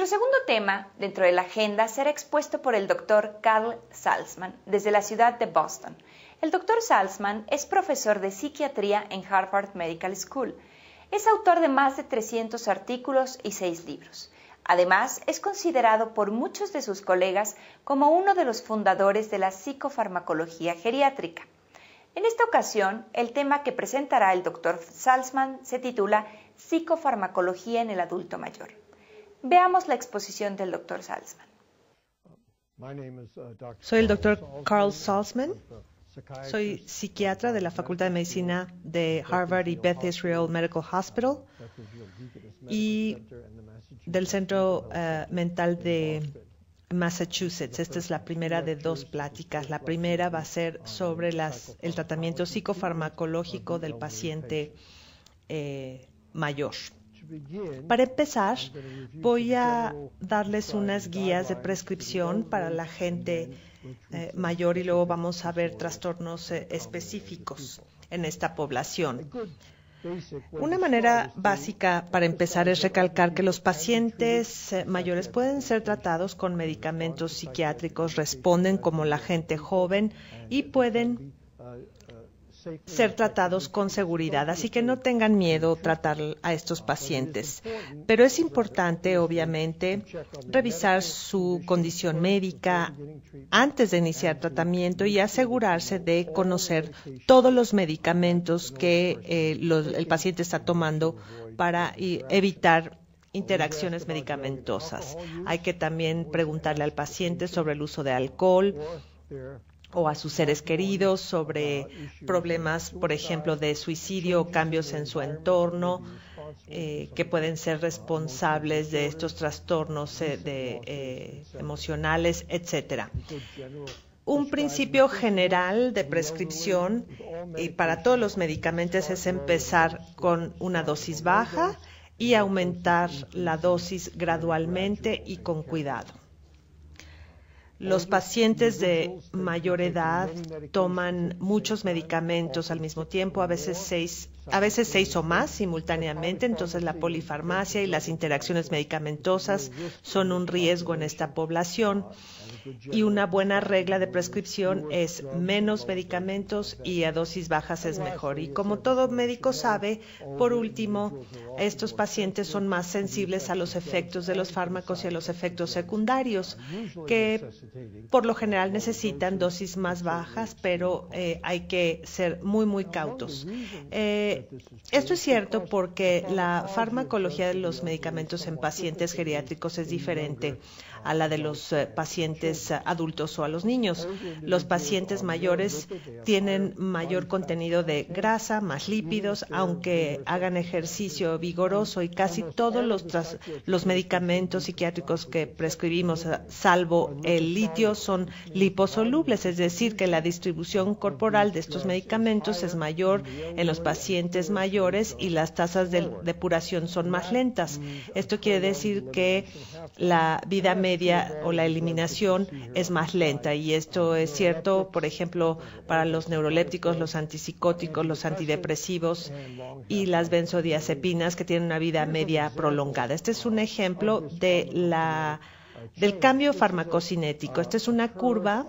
Nuestro segundo tema dentro de la agenda será expuesto por el Dr. Carl Salzman, desde la ciudad de Boston. El Dr. Salzman es profesor de psiquiatría en Harvard Medical School. Es autor de más de 300 artículos y 6 libros. Además, es considerado por muchos de sus colegas como uno de los fundadores de la psicofarmacología geriátrica. En esta ocasión, el tema que presentará el Dr. Salzman se titula Psicofarmacología en el adulto mayor. Veamos la exposición del Dr. Salzman. Soy el Dr. Carl Salzman. Soy psiquiatra de la Facultad de Medicina de Harvard y Beth Israel Medical Hospital y del Centro Mental de Massachusetts. Esta es la primera de 2 pláticas. La primera va a ser sobre el tratamiento psicofarmacológico del paciente mayor. Para empezar, voy a darles unas guías de prescripción para la gente mayor y luego vamos a ver trastornos específicos en esta población. Una manera básica para empezar es recalcar que los pacientes mayores pueden ser tratados con medicamentos psiquiátricos, responden como la gente joven y pueden ser tratados con seguridad, así que no tengan miedo tratar a estos pacientes. Pero es importante, obviamente, revisar su condición médica antes de iniciar tratamiento y asegurarse de conocer todos los medicamentos que el paciente está tomando para evitar interacciones medicamentosas. Hay que también preguntarle al paciente sobre el uso de alcohol o a sus seres queridos, sobre problemas, por ejemplo, de suicidio o cambios en su entorno que pueden ser responsables de estos trastornos emocionales, etcétera. Un principio general de prescripción para todos los medicamentos es empezar con una dosis baja y aumentar la dosis gradualmente y con cuidado. Los pacientes de mayor edad toman muchos medicamentos al mismo tiempo, a veces seis o más simultáneamente, entonces la polifarmacia y las interacciones medicamentosas son un riesgo en esta población. Y una buena regla de prescripción es menos medicamentos y a dosis bajas es mejor. Y como todo médico sabe, por último, estos pacientes son más sensibles a los efectos de los fármacos y a los efectos secundarios, que por lo general necesitan dosis más bajas, pero hay que ser muy, muy cautos. Esto es cierto porque la farmacología de los medicamentos en pacientes geriátricos es diferente a la de los pacientes adultos o a los niños. Los pacientes mayores tienen mayor contenido de grasa, más lípidos, aunque hagan ejercicio vigoroso, y casi todos los medicamentos psiquiátricos que prescribimos, salvo el litio, son liposolubles, es decir, que la distribución corporal de estos medicamentos es mayor en los pacientes mayores y las tasas de depuración son más lentas. Esto quiere decir que la vida media o la eliminación es más lenta, y esto es cierto, por ejemplo, para los neurolépticos, los antipsicóticos, los antidepresivos y las benzodiazepinas, que tienen una vida media prolongada. Este es un ejemplo del cambio farmacocinético. Esta es una curva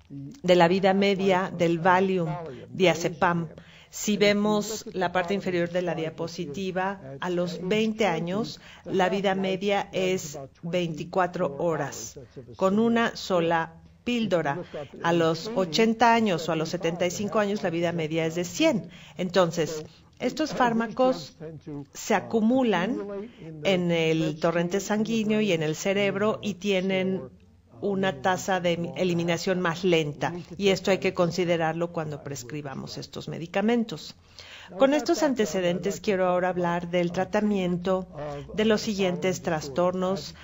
de la vida media del Valium, diazepam. Si vemos la parte inferior de la diapositiva, a los 20 años la vida media es 24 horas, con una sola píldora. A los 80 años o a los 75 años la vida media es de 100. Entonces, estos fármacos se acumulan en el torrente sanguíneo y en el cerebro y tienen una tasa de eliminación más lenta, y esto hay que considerarlo cuando prescribamos estos medicamentos. Con estos antecedentes quiero ahora hablar del tratamiento de los siguientes trastornos: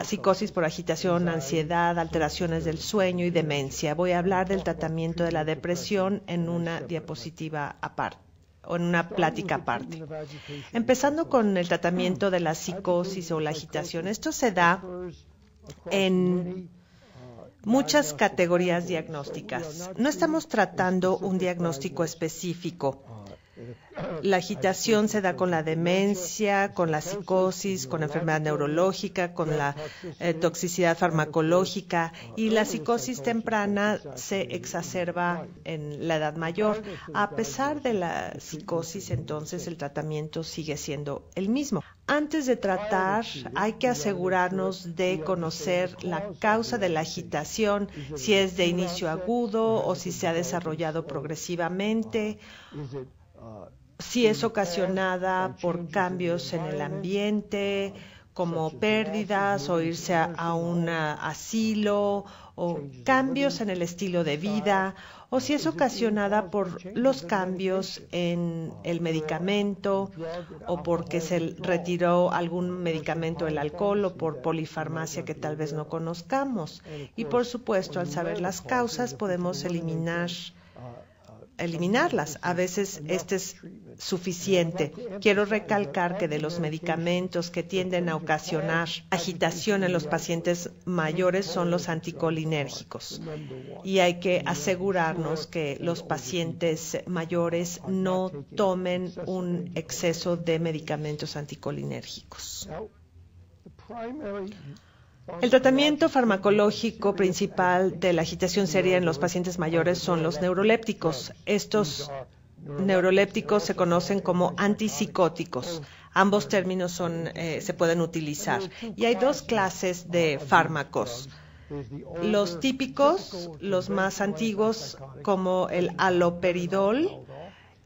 psicosis por agitación, ansiedad, alteraciones del sueño y demencia. Voy a hablar del tratamiento de la depresión en una diapositiva aparte, o en una plática aparte. Empezando con el tratamiento de la psicosis o la agitación. Esto se da en muchas categorías diagnósticas. No estamos tratando un diagnóstico específico. La agitación se da con la demencia, con la psicosis, con la enfermedad neurológica, con la toxicidad farmacológica, y la psicosis temprana se exacerba en la edad mayor. A pesar de la psicosis, entonces el tratamiento sigue siendo el mismo. Antes de tratar, hay que asegurarnos de conocer la causa de la agitación, si es de inicio agudo o si se ha desarrollado progresivamente, si es ocasionada por cambios en el ambiente, como pérdidas o irse a un asilo, o cambios en el estilo de vida, o si es ocasionada por los cambios en el medicamento, o porque se retiró algún medicamento del alcohol, o por polifarmacia que tal vez no conozcamos. Y por supuesto, al saber las causas, podemos eliminarlas. A veces este es suficiente. Quiero recalcar que de los medicamentos que tienden a ocasionar agitación en los pacientes mayores son los anticolinérgicos. Y hay que asegurarnos que los pacientes mayores no tomen un exceso de medicamentos anticolinérgicos. El tratamiento farmacológico principal de la agitación seria en los pacientes mayores son los neurolépticos. Estos neurolépticos se conocen como antipsicóticos. Ambos términos se pueden utilizar. Y hay dos clases de fármacos. Los típicos, los más antiguos, como el haloperidol,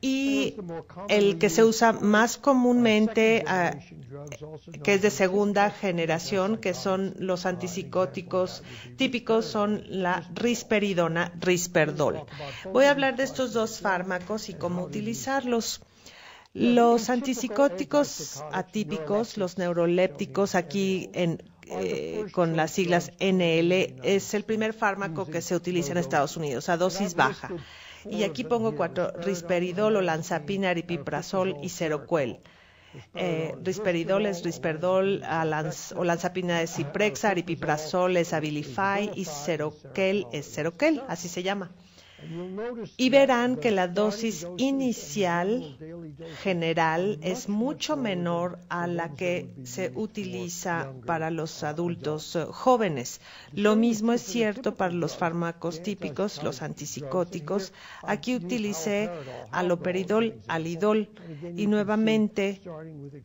y el que se usa más comúnmente, que es de segunda generación, que son los antipsicóticos típicos, son la risperidona, Risperdol. Voy a hablar de estos dos fármacos y cómo utilizarlos. Los antipsicóticos atípicos, los neurolépticos, aquí con las siglas NL, es el primer fármaco que se utiliza en Estados Unidos, a dosis baja. Y aquí pongo 4, risperidol, olanzapina, aripiprazol y seroquel. Risperidol es Risperdol, olanzapina es Ciprexa, aripiprazol es Abilify y seroquel es Seroquel, así se llama. Y verán que la dosis inicial general es mucho menor a la que se utiliza para los adultos jóvenes. Lo mismo es cierto para los fármacos típicos, los antipsicóticos. Aquí utilicé haloperidol, alidol, y nuevamente,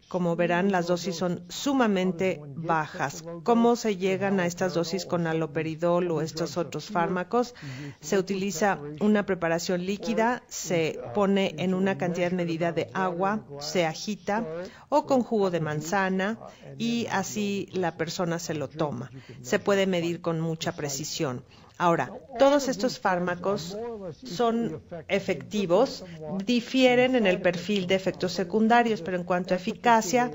como verán, las dosis son sumamente bajas. ¿Cómo se llegan a estas dosis con haloperidol o estos otros fármacos? Se utiliza una preparación líquida, se pone en una cantidad medida de agua, se agita, o con jugo de manzana, y así la persona se lo toma. Se puede medir con mucha precisión. Ahora, todos estos fármacos son efectivos, difieren en el perfil de efectos secundarios, pero en cuanto a eficacia,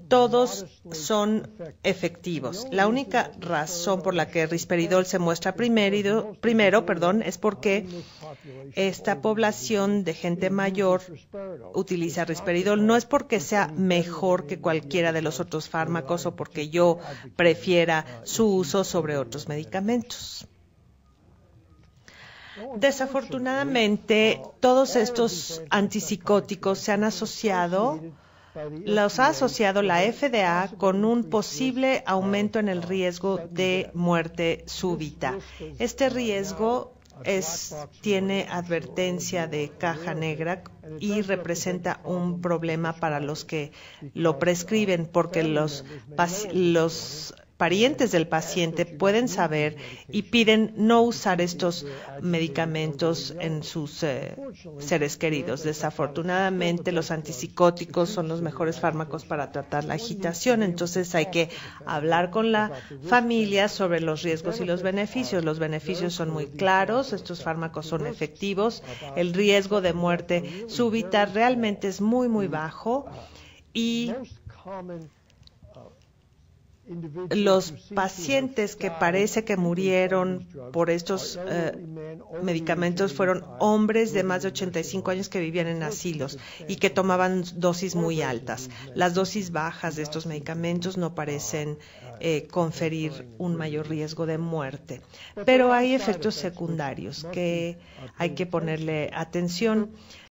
todos son efectivos. La única razón por la que risperidol se muestra primero, es porque esta población de gente mayor utiliza risperidol. No es porque sea mejor que cualquiera de los otros fármacos o porque yo prefiera su uso sobre otros medicamentos. Desafortunadamente, todos estos antipsicóticos los ha asociado la FDA con un posible aumento en el riesgo de muerte súbita. Este riesgo tiene advertencia de caja negra y representa un problema para los que lo prescriben, porque los parientes del paciente pueden saber y piden no usar estos medicamentos en sus seres queridos. Desafortunadamente, los antipsicóticos son los mejores fármacos para tratar la agitación, entonces hay que hablar con la familia sobre los riesgos y los beneficios. Los beneficios son muy claros, estos fármacos son efectivos, el riesgo de muerte súbita realmente es muy, muy bajo, y los pacientes que parece que murieron por estos medicamentos fueron hombres de más de 85 años que vivían en asilos y que tomaban dosis muy altas. Las dosis bajas de estos medicamentos no parecen conferir un mayor riesgo de muerte, pero hay efectos secundarios que hay que ponerle atención.